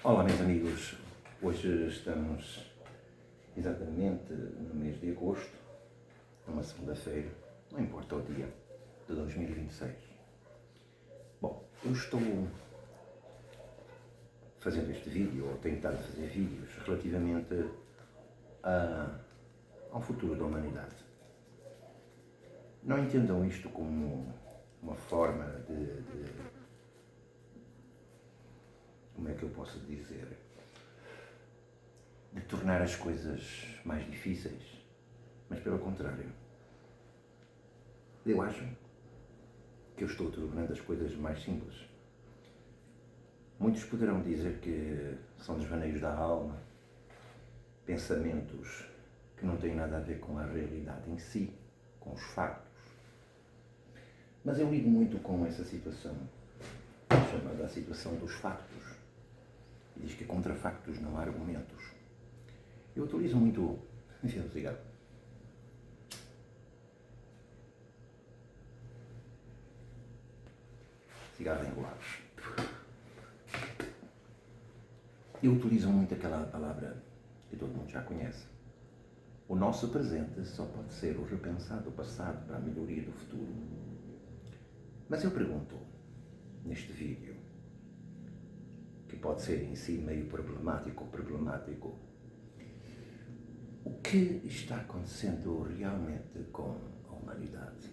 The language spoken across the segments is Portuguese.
Olá, meus amigos. Hoje estamos exatamente no mês de agosto, numa segunda-feira, não importa o dia, de 2026. Bom, eu estou fazendo este vídeo, ou tentando fazer vídeos, relativamente ao futuro da humanidade. Não entendam isto como uma forma como é que eu posso dizer, de tornar as coisas mais difíceis, mas pelo contrário. Eu acho que eu estou tornando as coisas mais simples. Muitos poderão dizer que são desvaneios da alma, pensamentos que não têm nada a ver com a realidade em si, com os factos. Mas eu lido muito com essa situação, chamada a situação dos factos. E diz que contra factos não há argumentos. Eu utilizo muito... Enfim, o cigarro. Cigarro enrolado. Eu utilizo muito aquela palavra que todo mundo já conhece. O nosso presente só pode ser o repensado passado para a melhoria do futuro. Mas eu pergunto, neste vídeo, que pode ser em si meio problemático, o que está acontecendo realmente com a humanidade?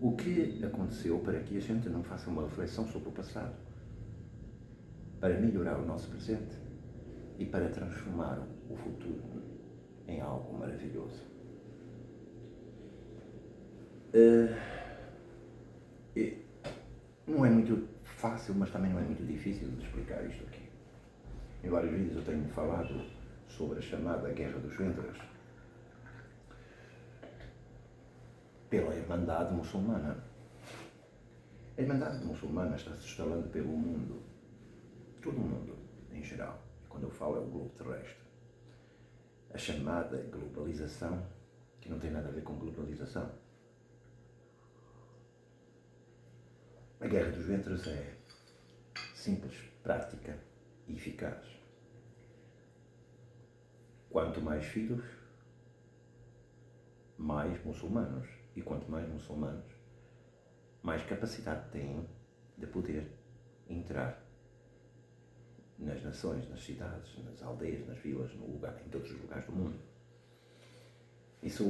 O que aconteceu para que a gente não faça uma reflexão sobre o passado? Para melhorar o nosso presente e para transformar o futuro em algo maravilhoso. Não é muito fácil, mas também não é muito difícil de explicar isto aqui. Em vários vídeos eu tenho falado sobre a chamada Guerra dos Ventres pela Irmandade Muçulmana. A Irmandade Muçulmana está se instalando pelo mundo, todo o mundo em geral. Quando eu falo é o globo terrestre. A chamada globalização, que não tem nada a ver com globalização. A Guerra dos Ventres é simples, prática e eficaz. Quanto mais filhos, mais muçulmanos. E quanto mais muçulmanos, mais capacidade têm de poder entrar nas nações, nas cidades, nas aldeias, nas vilas, em todos os lugares do mundo. Isso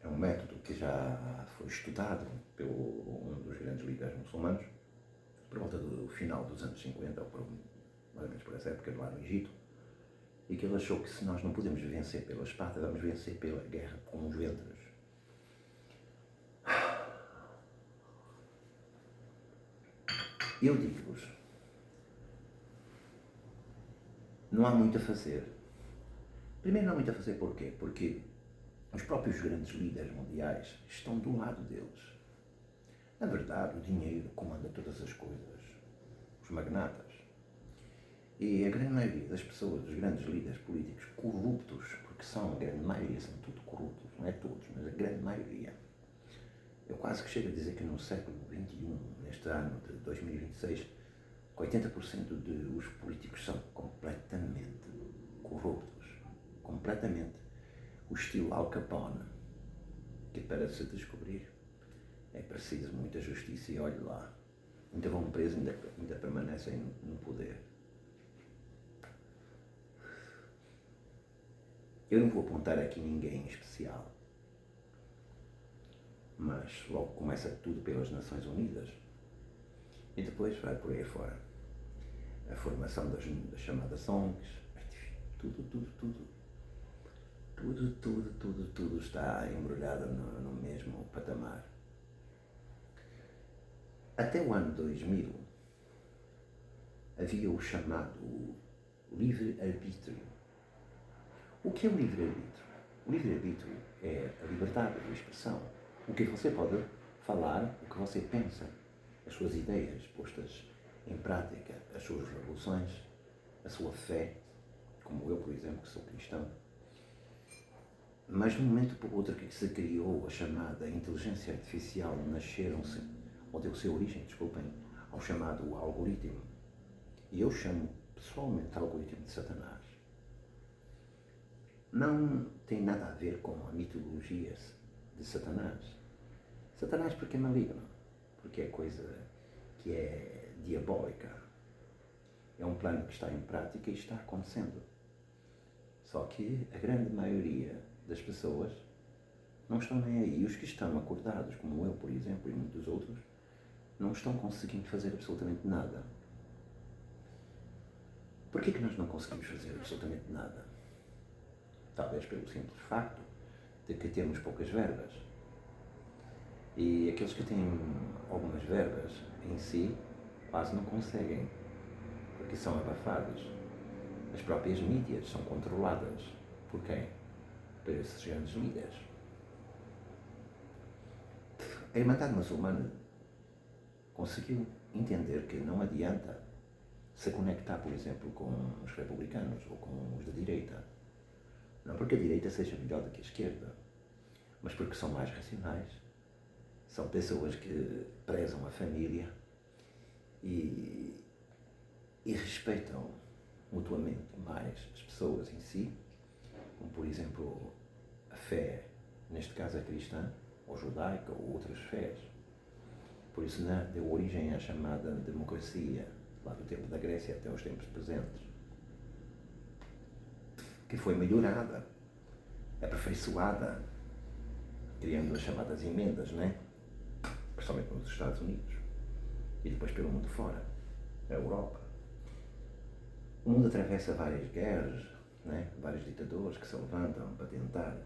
é um método que já foi estudado por um dos grandes líderes muçulmanos, por volta do final dos anos 50, ou mais ou menos por essa época, lá no Egito, e que ele achou que se nós não podemos vencer pela espada, vamos vencer pela guerra com os ventres. Eu digo-vos, não há muito a fazer. Primeiro, não há muito a fazer porquê? Porque os próprios grandes líderes mundiais estão do lado deles. Na verdade, o dinheiro comanda todas as coisas. Os magnatas. E a grande maioria das pessoas, dos grandes líderes políticos corruptos, porque são, a grande maioria são tudo corruptos, não é todos, mas a grande maioria. Eu quase que chego a dizer que no século XXI, neste ano de 2026, 80% dos políticos são completamente corruptos. Completamente. O estilo Al Capone, que para se descobrir é preciso muita justiça e olhe lá. Ainda vão presos, ainda permanecem no poder. Eu não vou apontar aqui ninguém em especial, mas logo começa tudo pelas Nações Unidas e depois vai por aí fora. A formação das chamadas ONGs, tudo está embrulhado no mesmo patamar. Até o ano 2000 havia o chamado livre-arbítrio. O que é o livre-arbítrio? O livre-arbítrio é a liberdade de expressão. O que você pode falar, o que você pensa, as suas ideias postas em prática, as suas revoluções, a sua fé, como eu, por exemplo, que sou cristão. Mas de um momento para o outro que se criou a chamada inteligência artificial, nasceram-se, ou deu-se origem, ao chamado algoritmo. e eu chamo pessoalmente algoritmo de Satanás, não tem nada a ver com a mitologia de Satanás. Satanás porque é maligno, porque é coisa que é diabólica. É um plano que está em prática e está acontecendo. Só que a grande maioria das pessoas não estão nem aí. E os que estão acordados, como eu, por exemplo, e muitos outros, não estão conseguindo fazer absolutamente nada. Por que nós não conseguimos fazer absolutamente nada? Talvez pelo simples facto de que temos poucas verbas. E aqueles que têm algumas verbas em si quase não conseguem, porque são abafados. As próprias mídias são controladas. Por quem? Por esses grandes líderes. A Irmandade Muçulmana conseguiu entender que não adianta se conectar, por exemplo, com os republicanos ou com os da direita. Não porque a direita seja melhor do que a esquerda, mas porque são mais racionais. São pessoas que prezam a família e respeitam mutuamente mais as pessoas em si, como por exemplo a fé, neste caso a cristã, ou judaica, ou outras fés. Por isso deu origem à chamada democracia, lá do tempo da Grécia até os tempos presentes, que foi melhorada, aperfeiçoada, criando as chamadas emendas, né? Principalmente nos Estados Unidos, e depois pelo mundo fora, a Europa. O mundo atravessa várias guerras, né? Vários ditadores que se levantam para tentar.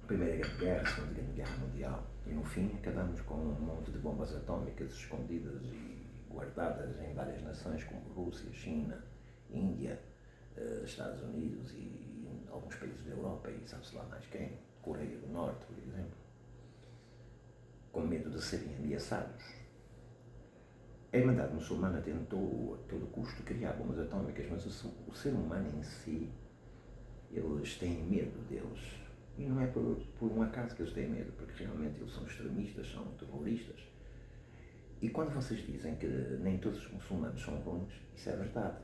Primeira Grande Guerra, Segunda Grande Guerra Mundial, e no fim acabamos com um monte de bombas atómicas escondidas e guardadas em várias nações como Rússia, China, Índia, Estados Unidos e alguns países da Europa e sabe-se lá mais quem, Coreia do Norte, por exemplo, com medo de serem ameaçados. A Irmandade Muçulmana tentou a todo custo criar bombas atómicas, mas o ser humano em si, eles têm medo deles. E não é por um acaso que eles têm medo, porque realmente eles são extremistas, são terroristas. E quando vocês dizem que nem todos os muçulmanos são ruins, isso é verdade.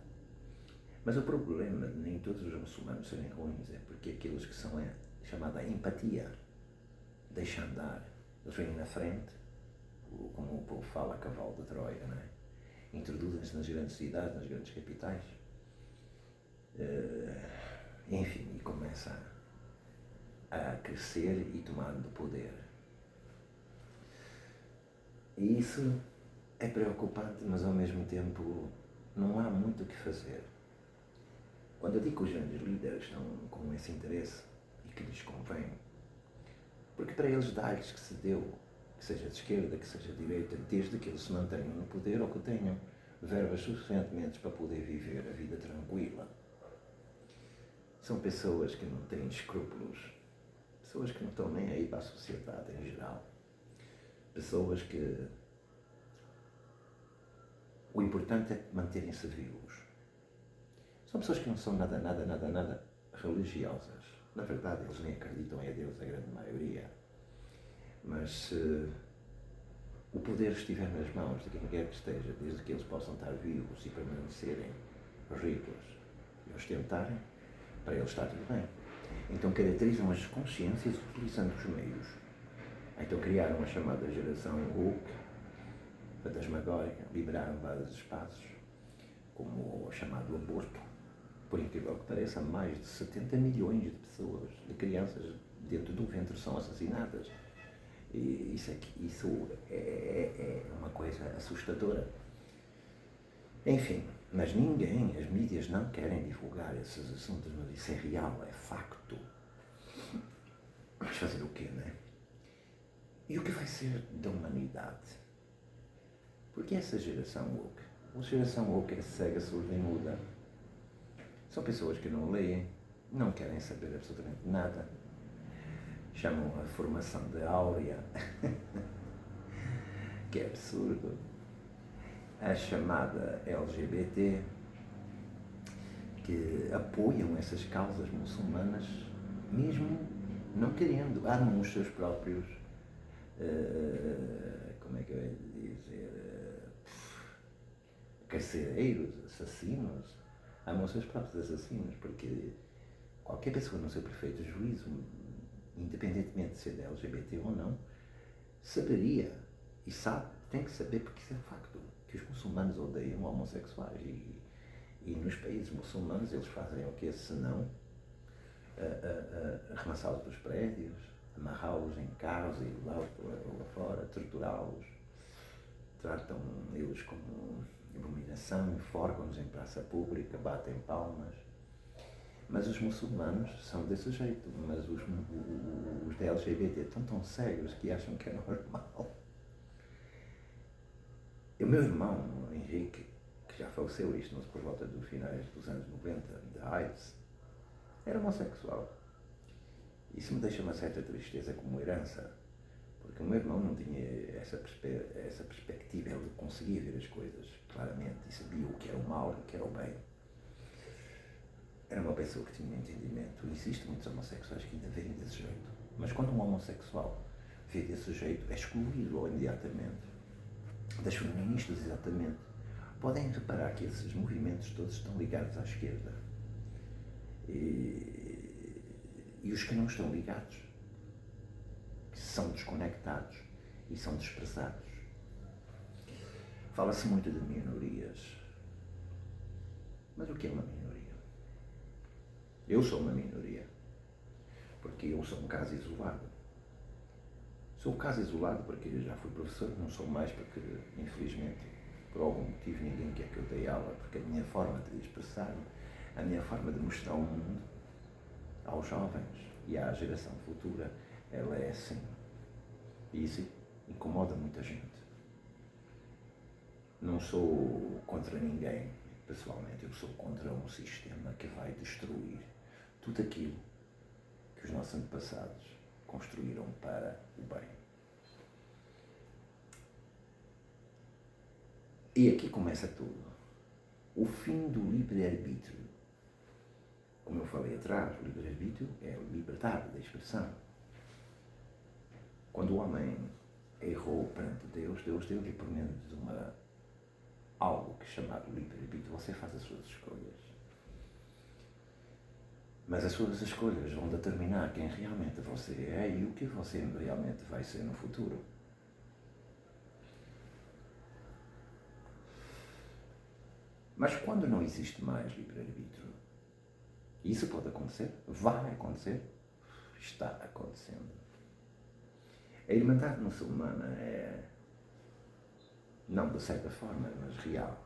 Mas o problema de nem todos os muçulmanos serem ruins é porque aqueles que são chamada empatia deixam andar. Eles vêm na frente, como o povo fala, cavalo de Troia, não é? Introduzem-se nas grandes cidades, nas grandes capitais, enfim, e começa a crescer e tomando poder. E isso é preocupante, mas ao mesmo tempo não há muito o que fazer. Quando eu digo que os grandes líderes estão com esse interesse e que lhes convém, porque para eles dá-lhes que se deu, que seja de esquerda, que seja de direita, desde que eles se mantenham no poder ou que tenham verbas suficientemente para poder viver a vida tranquila. São pessoas que não têm escrúpulos, pessoas que não estão nem aí para a sociedade em geral, pessoas que o importante é manterem-se vivos. São pessoas que não são nada religiosas. Na verdade, eles nem acreditam em Deus, a grande maioria. Mas se o poder estiver nas mãos de quem quer que esteja, desde que eles possam estar vivos e permanecerem ricos e ostentarem, para eles está tudo bem. Então caracterizam as consciências utilizando os meios. Então criaram a chamada geração woke, fantasmagórica, liberaram vários espaços, como o chamado aborto. Por incrível que pareça, mais de 70 milhões de pessoas, de crianças dentro do ventre, são assassinadas. E isso é uma coisa assustadora. Enfim, mas ninguém, as mídias não querem divulgar esses assuntos, mas isso é real, é facto. Mas fazer o quê, né? E o que vai ser da humanidade? Porque essa geração woke, a geração woke é cega, surda e muda. São pessoas que não leem, não querem saber absolutamente nada. Chamam a formação de áurea, que é absurdo. A chamada LGBT, que apoiam essas causas muçulmanas, mesmo não querendo, armam os seus próprios, como é que eu ia dizer, carcereiros, assassinos, amam os seus próprios assassinos, porque qualquer pessoa no seu perfeito juízo, independentemente de ser de LGBT ou não, saberia, e sabe, tem que saber, porque isso é um facto, que os muçulmanos odeiam homossexuais e nos países muçulmanos eles fazem o quê? Se não arremassá-los dos prédios, amarrá-los em carros e lá fora, torturá-los, tratam eles como abominação, enforcam-nos em praça pública, batem palmas. Mas os muçulmanos são desse jeito, mas os da LGBT estão tão cegos que acham que é normal. E o meu irmão, Henrique, que já faleceu isto por volta dos finais dos anos 90, de AIDS, era homossexual. Isso me deixa uma certa tristeza como herança, porque o meu irmão não tinha essa perspectiva, ele conseguia ver as coisas claramente e sabia o que era o mal e o que era o bem. Era uma pessoa que tinha um entendimento. Existem muitos homossexuais que ainda veem desse jeito, mas quando um homossexual vê desse jeito, é excluído imediatamente das feministas, exatamente. Podem reparar que esses movimentos todos estão ligados à esquerda. E os que não estão ligados, que são desconectados e são desprezados. Fala-se muito de minorias. Mas o que é uma minoria? Eu sou uma minoria, porque eu sou um caso isolado. Sou um caso isolado porque já fui professor, não sou mais porque, infelizmente, por algum motivo ninguém quer que eu dê aula, porque a minha forma de expressar-me, a minha forma de mostrar o mundo aos jovens e à geração futura, ela é assim. E isso incomoda muita gente. Não sou contra ninguém, pessoalmente, eu sou contra um sistema que vai destruir tudo aquilo que os nossos antepassados construíram para o bem. E aqui começa tudo. O fim do livre-arbítrio. Como eu falei atrás, o livre-arbítrio é a liberdade de expressão. Quando o homem errou perante Deus, Deus deu-lhe por menos algo que é chamado livre-arbítrio. Você faz as suas escolhas. Mas as suas escolhas vão determinar quem realmente você é e o que você realmente vai ser no futuro. Mas quando não existe mais livre-arbítrio, isso pode acontecer, vai acontecer, está acontecendo. A Irmandade Muçulmana é, não de certa forma, mas real.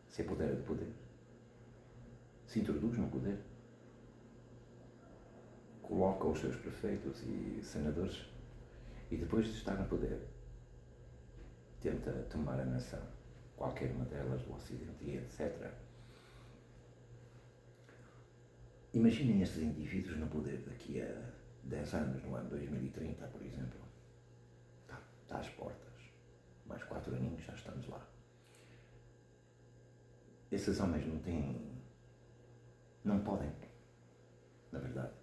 Se apodera de poder. Se introduz no poder. Coloca os seus prefeitos e senadores e depois de estar no poder tenta tomar a nação, qualquer uma delas, do Ocidente e etc. Imaginem estes indivíduos no poder daqui a 10 anos, no ano 2030, por exemplo. Está às portas. Mais 4 aninhos já estamos lá. Esses homens não podem, na verdade,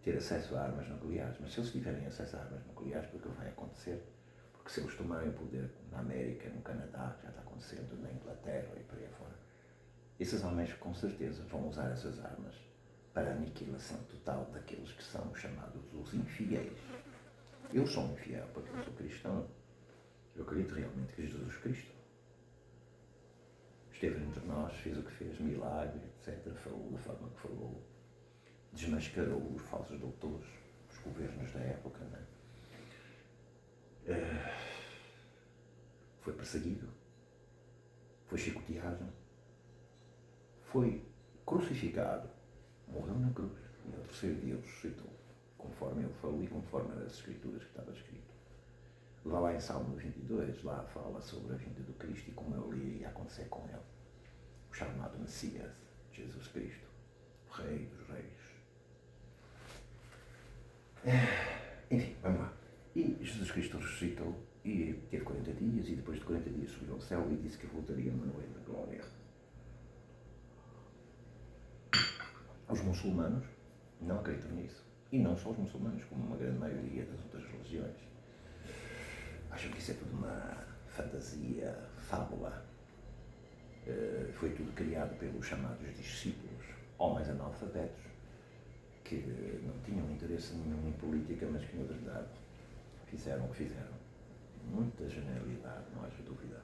ter acesso a armas nucleares, mas se eles tiverem acesso a armas nucleares, porque vai acontecer, porque se eles tomarem o poder na América, no Canadá, já está acontecendo, na Inglaterra e por aí fora, esses homens com certeza vão usar essas armas para a aniquilação total daqueles que são chamados os infiéis. Eu sou um infiel porque eu sou cristão. Eu acredito realmente que Jesus Cristo esteve entre nós, fez o que fez, milagre, etc. Falou da forma que falou, desmascarou os falsos doutores, os governos da época, né? Foi perseguido, foi chicoteado, foi crucificado, morreu na cruz e ao terceiro dia ressuscitou, conforme ele falou e conforme as escrituras que estava escrito. Lá em Salmo 22, lá fala sobre a vinda do Cristo e como ele iria acontecer com ele. O chamado Messias, Jesus Cristo, o Rei dos Reis. Enfim, vamos lá. E Jesus Cristo ressuscitou e teve 40 dias e depois de 40 dias subiu ao céu e disse que voltaria numa noite de glória. Os muçulmanos não acreditam nisso. E não só os muçulmanos, como uma grande maioria das outras religiões. Acham que isso é tudo uma fantasia, fábula. foi tudo criado pelos chamados discípulos, homens analfabetos, que não tinham interesse nenhum em política, mas que, na verdade, fizeram o que fizeram. Muita genialidade, não haja dúvida.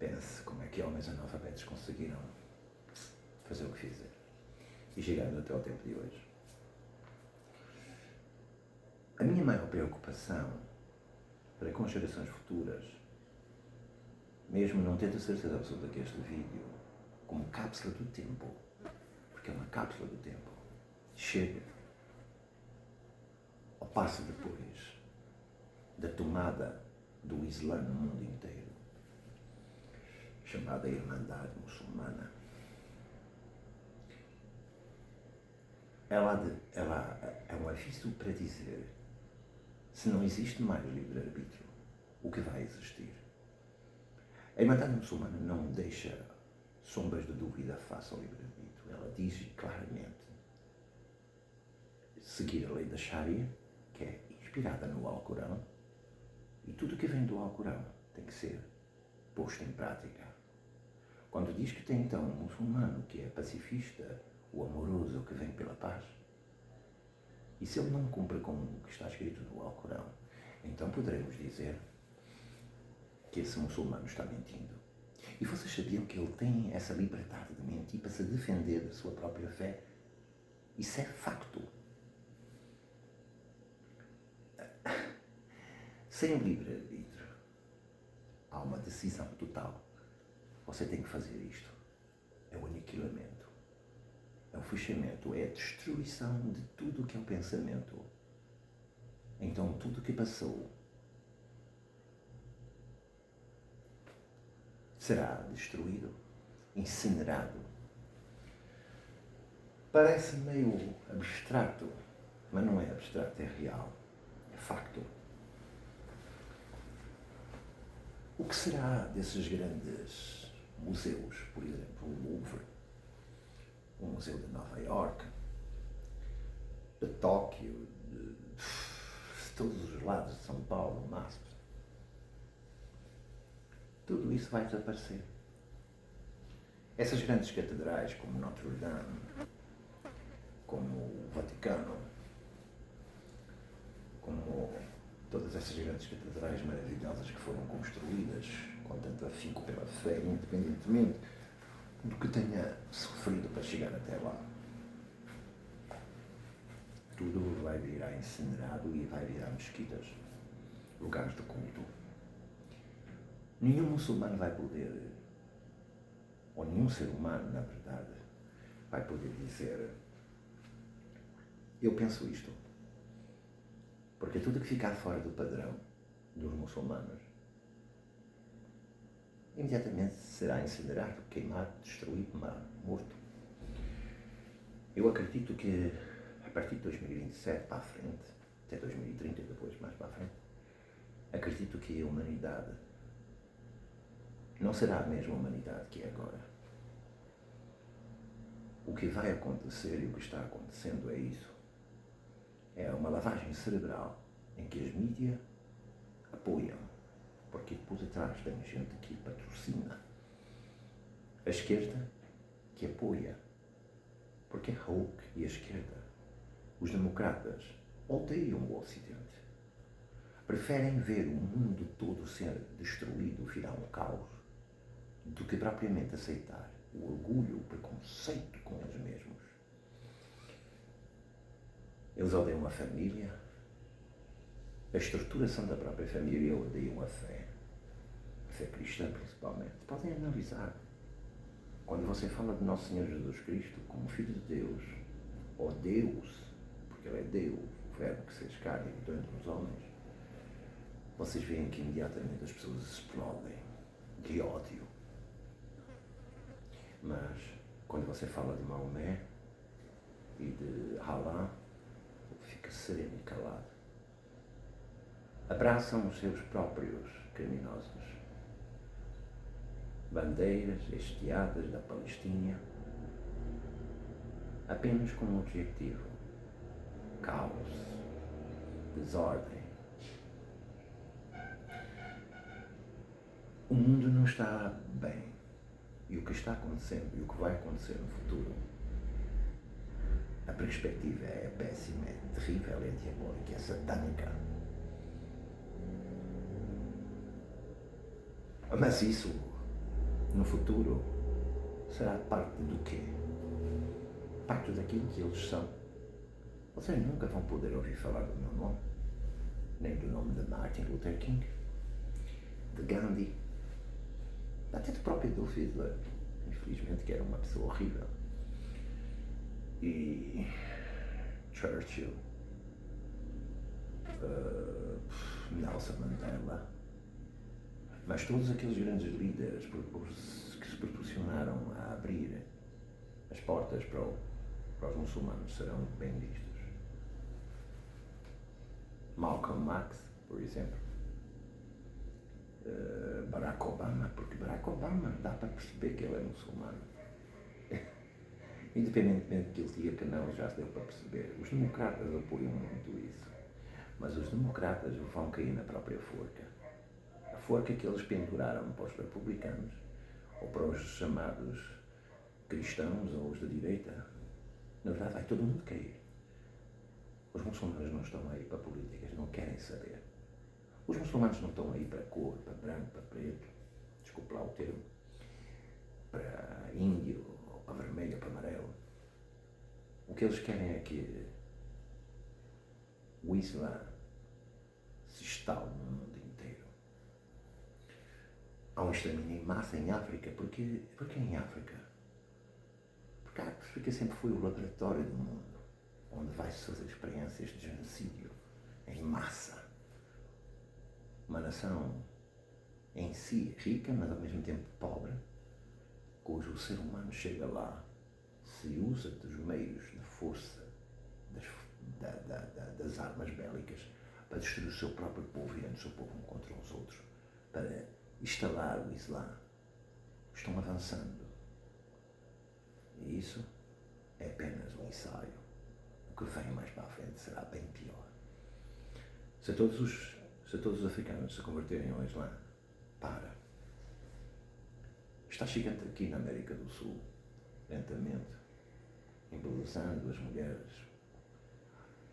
Pense como é que homens analfabetos conseguiram fazer o que fizeram e chegaram até ao tempo de hoje. A minha maior preocupação para com as gerações futuras, mesmo não tendo certeza absoluta que este vídeo, como cápsula do tempo, porque é uma cápsula do tempo, chega ao passo depois da tomada do Islã no mundo inteiro, chamada Irmandade Muçulmana. Ela é um aviso para dizer: se não existe mais livre-arbítrio, o que vai existir? A Irmandade Muçulmana não deixa sombras de dúvida face ao livre-arbítrio. Ela diz claramente seguir a lei da Sharia, que é inspirada no Alcorão, e tudo que vem do Alcorão tem que ser posto em prática. Quando diz que tem então um muçulmano que é pacifista, o amoroso, que vem pela paz, e se ele não cumpre com o que está escrito no Alcorão, então poderemos dizer que esse muçulmano está mentindo. E vocês sabiam que ele tem essa liberdade de mentir para se defender da sua própria fé? Isso é facto. Sem o livre-arbítrio, há uma decisão total. Você tem que fazer isto. É o aniquilamento. É o fechamento. É a destruição de tudo o que é o pensamento. Então, tudo o que passou será destruído, incinerado. Parece meio abstrato, mas não é abstrato, é real. É facto. O que será desses grandes museus, por exemplo, o Louvre, o Museu de Nova Iorque, de Tóquio, de todos os lados de São Paulo, MASP? Tudo isso vai desaparecer. Essas grandes catedrais, como Notre Dame, como o Vaticano, como todas essas grandes catedrais maravilhosas que foram construídas com tanto afinco pela fé, independentemente do que tenha sofrido para chegar até lá. Tudo vai virar incinerado e vai virar mesquitas, lugares de culto. Nenhum muçulmano vai poder, ou nenhum ser humano, na verdade, vai poder dizer: eu penso isto. Porque tudo que ficar fora do padrão dos muçulmanos imediatamente será incinerado, queimado, destruído, morto. Eu acredito que a partir de 2027 para a frente, até 2030 e depois mais para a frente, acredito que a humanidade não será a mesma humanidade que é agora. O que vai acontecer e o que está acontecendo é isso. É uma lavagem cerebral em que as mídias apoiam, porque por detrás tem gente que patrocina. A esquerda que apoia, porque é woke e a esquerda. Os democratas odeiam o Ocidente. Preferem ver o mundo todo ser destruído, virar um caos, do que propriamente aceitar o orgulho, o preconceito com eles mesmos. Eles odeiam a família, a estruturação da própria família, odeiam a fé cristã principalmente. Podem analisar. Quando você fala de Nosso Senhor Jesus Cristo como Filho de Deus, ou Deus, porque Ele é Deus, o verbo que se fez carne e habitou entre os homens, vocês veem que imediatamente as pessoas explodem de ódio. Mas quando você fala de Maomé e de Allah, fica sereno e calado. Abraçam os seus próprios criminosos. Bandeiras estiadas da Palestina, apenas com um objetivo: caos, desordem. O mundo não está bem. e o que está acontecendo e o que vai acontecer no futuro, a perspectiva é péssima, é terrível, é diabólica, é satânica. Mas isso, no futuro, será parte do quê? Parte daquilo que eles são. Vocês nunca vão poder ouvir falar do meu nome, nem do nome de Martin Luther King, de Gandhi, até do próprio Adolf Hitler, infelizmente, que era uma pessoa horrível, e Churchill, Nelson Mandela, mas todos aqueles grandes líderes que se proporcionaram a abrir as portas para os muçulmanos serão bem vistos. Malcolm X, por exemplo, Barack Obama, porque Barack Obama dá para perceber que ele é muçulmano. Independentemente de que ele diga que não, já se deu para perceber. Os democratas apoiam muito isso, mas os democratas vão cair na própria forca. A forca que eles penduraram para os republicanos, ou para os chamados cristãos, ou os da direita, na verdade vai todo mundo cair. Os muçulmanos não estão aí para políticas, não querem saber. Os muçulmanos não estão aí para cor, para branco, para preto, desculpe lá o termo, para índio, ou para vermelho, ou para amarelo. O que eles querem é que o Islã se instale no mundo inteiro. Há um extermínio em massa em África. Porquê em África? Porque a África sempre foi o laboratório do mundo, onde vai-se fazer experiências de genocídio em massa. Uma nação em si rica, mas ao mesmo tempo pobre, cujo ser humano chega lá, se usa dos meios de força, das armas bélicas, para destruir o seu próprio povo, virando o seu povo um contra os outros, para instalar o Islã. Estão avançando. E isso é apenas um ensaio. O que vem mais para a frente será bem pior. Se todos os africanos se converterem ao Islã, está chegando aqui na América do Sul, lentamente, embelezando as mulheres.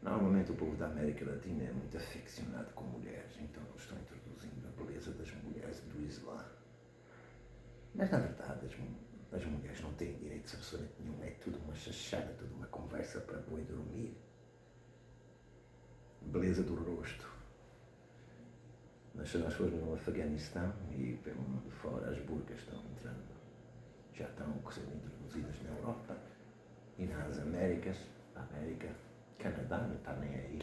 Normalmente o povo da América Latina é muito aficionado com mulheres, então eles estão introduzindo a beleza das mulheres do Islã. Mas na verdade as mulheres não têm direito absolutamente nenhum, é tudo uma chachada, tudo uma conversa para boi dormir. Beleza do rosto. Mas se nós formos no Afeganistão e pelo mundo fora, as burcas estão entrando, já estão sendo introduzidas na Europa e nas Américas, a América, Canadá não está nem aí.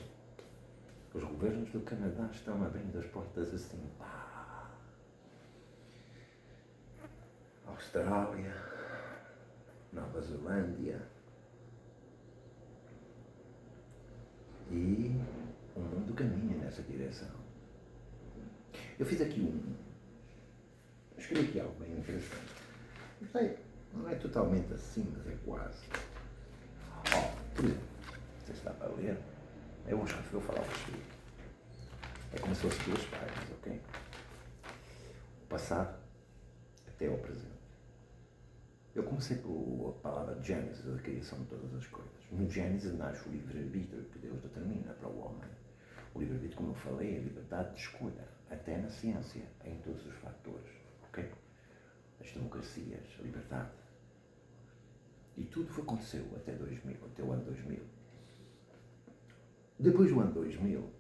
Os governos do Canadá estão abrindo as portas assim, pá. Austrália, Nova Zelândia, e o mundo caminha nessa direção. Eu fiz aqui escrevi aqui algo bem interessante. Não é totalmente assim, mas é quase. Por exemplo, você está para ler, eu vou falar para você. É como se fosse duas páginas, ok? O passado até ao presente. Eu comecei por a palavra Gênesis, a criação de todas as coisas. No Gênesis nasce o livre-arbítrio que Deus determina para o homem. O livre-arbítrio, como eu falei, é a liberdade de escolha, até na ciência, em todos os fatores, ok? As democracias, a liberdade. E tudo aconteceu até o ano 2000. Depois do ano 2000,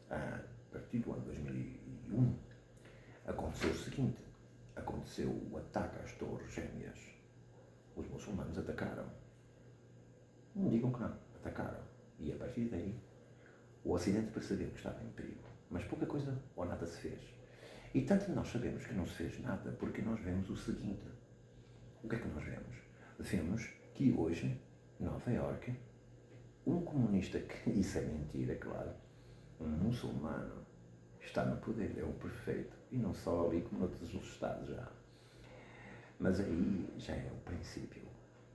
a partir do ano 2001, aconteceu o seguinte: aconteceu o ataque às Torres Gêmeas. Os muçulmanos atacaram. Não digam que não, atacaram. E a partir daí, o Ocidente percebeu que estava em perigo. Mas pouca coisa ou nada se fez. E tanto nós sabemos que não se fez nada porque nós vemos o seguinte. O que é que nós vemos? Vemos que hoje, em Nova Iorque, um comunista, que isso é mentira, claro, um muçulmano, está no poder, é o prefeito. E não só ali, como noutros estados já. Mas aí já é o princípio.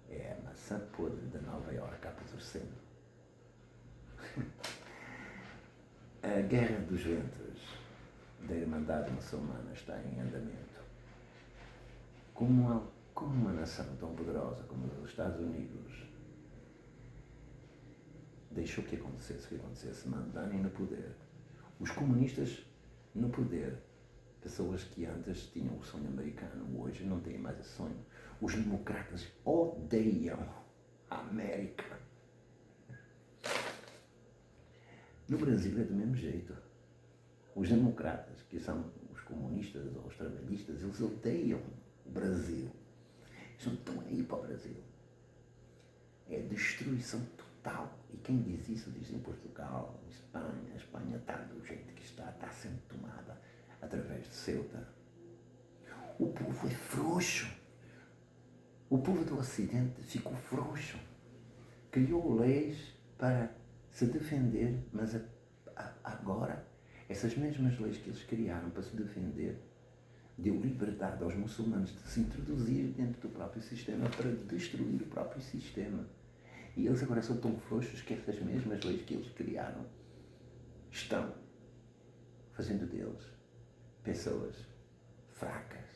É a maçã podre de Nova Iorque apodrecendo. A guerra dos ventos da Irmandade Muçulmana está em andamento. Como como uma nação tão poderosa como os Estados Unidos deixou que acontecesse o que acontecesse, mandarem no poder os comunistas no poder, pessoas que antes tinham o sonho americano, hoje não têm mais esse sonho. Os democratas odeiam a América. No Brasil é do mesmo jeito. Os democratas, que são os comunistas ou os trabalhistas, eles odeiam o Brasil. Eles não estão aí para o Brasil. É destruição total. E quem diz isso diz em Portugal, em Espanha. A Espanha está do jeito que está sendo tomada através de Ceuta. O povo é frouxo. O povo do Ocidente ficou frouxo. Criou leis para se defender, mas agora essas mesmas leis que eles criaram para se defender deu liberdade aos muçulmanos de se introduzir dentro do próprio sistema para destruir o próprio sistema. E eles agora são tão frouxos que essas mesmas leis que eles criaram estão fazendo deles pessoas fracas.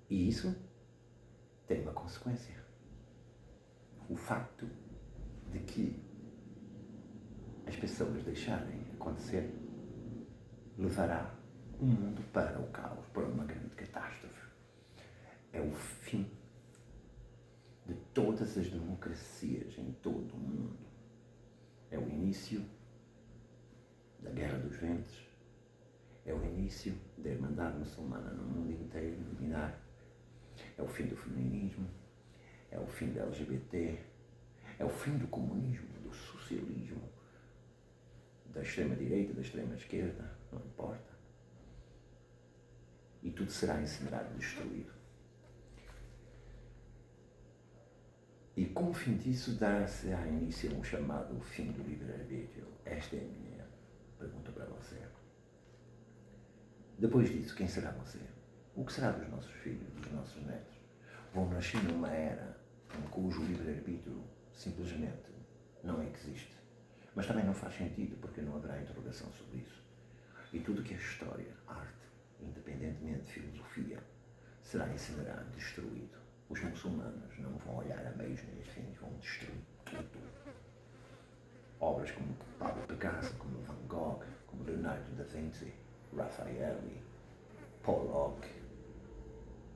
E isso tem uma consequência. O facto de que as pessoas deixarem acontecer levará o mundo para o caos, para uma grande catástrofe. É o fim de todas as democracias em todo o mundo. É o início da Guerra dos Ventos. É o início da Irmandade Muçulmana no mundo inteiro dominar. É o fim do feminismo. É o fim da LGBT. É o fim do comunismo, do socialismo, da extrema-direita, da extrema-esquerda, não importa. E tudo será incinerado, destruído. E com o fim disso, dar-se a início a um chamado fim do livre-arbítrio. Esta é a minha pergunta para você. Depois disso, quem será você? O que será dos nossos filhos, dos nossos netos? Vão nascer numa era em cujo livre-arbítrio simplesmente não existe. Mas também não faz sentido, porque não haverá interrogação sobre isso. E tudo que é história, arte, independentemente de filosofia, será incinerado, destruído. Os muçulmanos não vão olhar a meios nem a fins, vão destruir tudo. Obras como Pablo Picasso, como Van Gogh, como Leonardo da Vinci, Raffaelli, Pollock,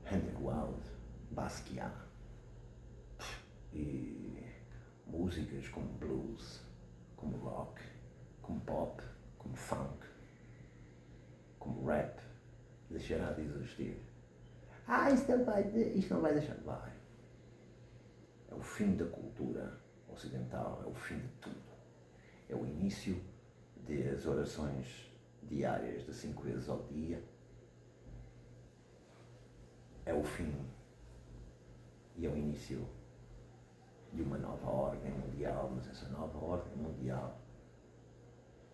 Henry Wild, Basquiat, e músicas como blues, como rock, como pop, como funk, como rap, deixará de existir. Isto não vai deixar. Vai. É o fim da cultura ocidental, é o fim de tudo. É o início das orações diárias de 5 vezes ao dia. É o fim e é o início de uma nova ordem mundial, mas essa nova ordem mundial,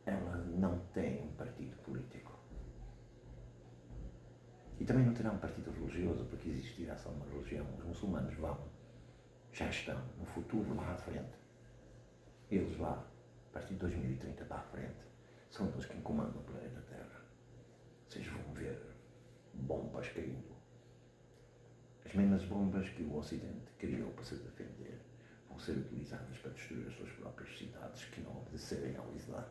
ela não tem um partido político. E também não terá um partido religioso, porque existirá só uma religião. Os muçulmanos já estão no futuro lá à frente. Eles lá, a partir de 2030 para a frente, são eles quem comandam o planeta Terra. Vocês vão ver bombas caindo. As mesmas bombas que o Ocidente criou para se defender vão ser utilizadas para destruir as suas próprias cidades que não obedecerem ao Islã.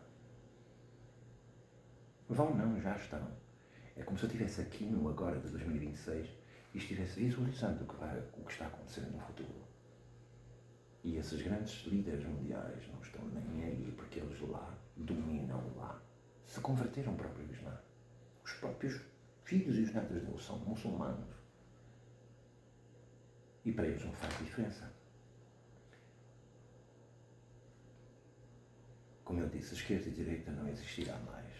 Vão não, já estão. É como se eu estivesse aqui no agora de 2026 e estivesse visualizando o que está acontecendo no futuro. E esses grandes líderes mundiais não estão nem aí, porque eles lá dominam lá. Se converteram para o próprio Islã. Os próprios filhos e os netos deles são muçulmanos. E para eles não faz diferença. Como eu disse, esquerda e direita não existirá mais.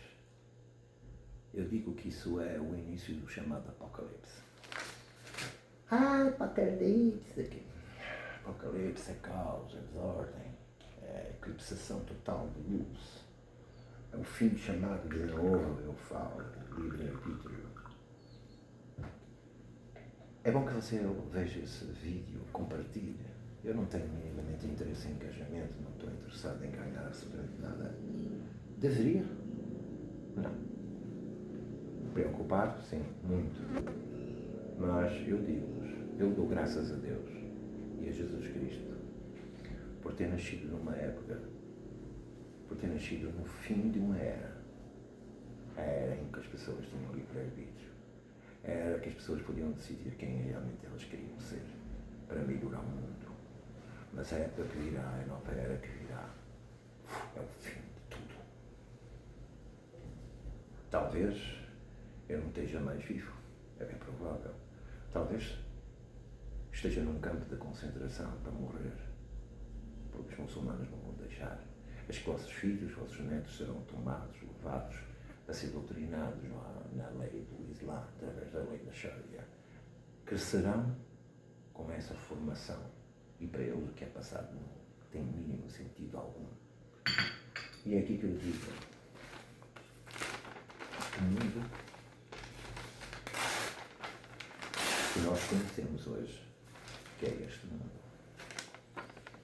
Eu digo que isso é o início do chamado Apocalipse. Apocalipse! Apocalipse é caos, é desordem, é eclipsação total de luz. É o fim chamado de novo, eu falo, livre-arbítrio. É bom que você veja esse vídeo, compartilhe. Eu não tenho minimamente interesse em engajamento, não estou interessado em ganhar absolutamente nada. Deveria? Não. Preocupado, sim, muito. Mas eu digo-vos, eu dou graças a Deus e a Jesus Cristo por ter nascido numa época, por ter nascido no fim de uma era. A era em que as pessoas tinham livre-arbítrio. A era que as pessoas podiam decidir quem realmente elas queriam ser para melhorar o mundo. Mas a época que virá, a nova era que virá, é o fim de tudo. Talvez eu não esteja mais vivo, é bem provável. Talvez esteja num campo de concentração para morrer, porque os muçulmanos não vão deixar. Os vossos filhos, os vossos netos serão tomados, levados a ser doutrinados na lei do Islã, através da lei da Sharia. Crescerão com essa formação e para eles o que é passado não tem mínimo sentido algum. E é aqui que eu digo, o mundo que nós conhecemos hoje, que é este mundo,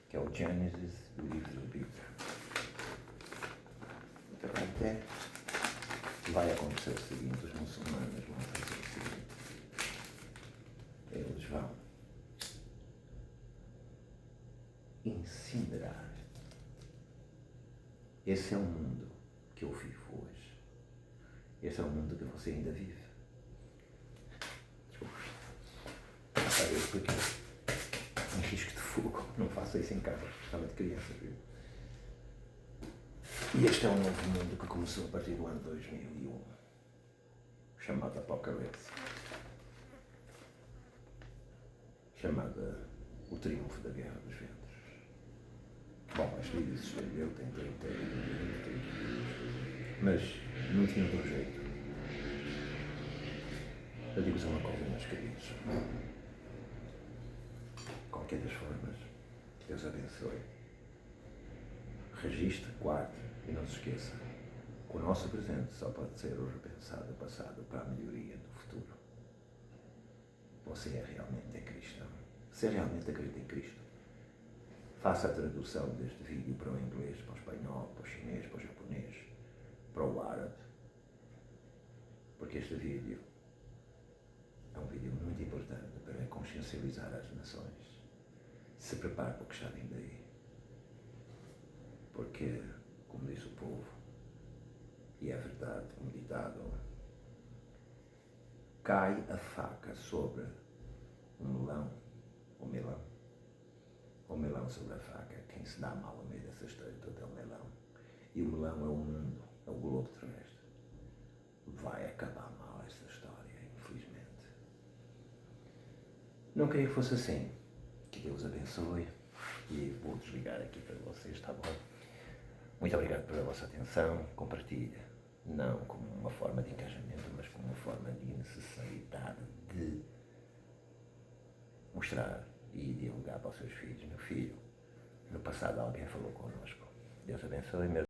que é o Gênesis do livre-arbítrio. Até vai acontecer o seguinte, os muçulmanos vão fazer o seguinte, eles vão incinerar. Esse é o mundo que eu vivo hoje. Esse é o mundo que você ainda vive. Desculpa. Eu expliquei. Um risco de fogo. Não faça isso em casa, especialmente crianças, viu? E este é um novo mundo que começou a partir do ano 2001, chamado Apocalipse. Chamada o triunfo da Guerra dos Ventos. Bom, este vídeo se estendeu, tem 30 mas não tinha outro jeito. Eu digo-vos uma coisa, meus queridos. Qualquer das formas, Deus abençoe. Registre, guarde e não se esqueça que o nosso presente só pode ser o repensado passado para a melhoria do futuro. Você é realmente cristão. Você realmente acredita em Cristo? Faça a tradução deste vídeo para o inglês, para o espanhol, para o chinês, para o japonês, para o árabe. Porque este vídeo é um vídeo muito importante para consciencializar as nações. Se prepare para o que está vindo aí. Porque, como diz o povo, e é verdade, como ditado, cai a faca sobre um melão, ou melão. O melão sobre a faca, quem se dá mal no meio dessa história toda é o melão. E o melão é o mundo, é o globo terrestre. Vai acabar mal esta história, infelizmente. Não queria que fosse assim. Que Deus abençoe. E vou desligar aqui para vocês, está bom? Muito obrigado pela vossa atenção. Compartilha. Não como uma forma de engajamento, mas como uma forma de necessidade de mostrar e dialogar para os seus filhos. Meu filho, no passado alguém falou connosco. Deus abençoe, meu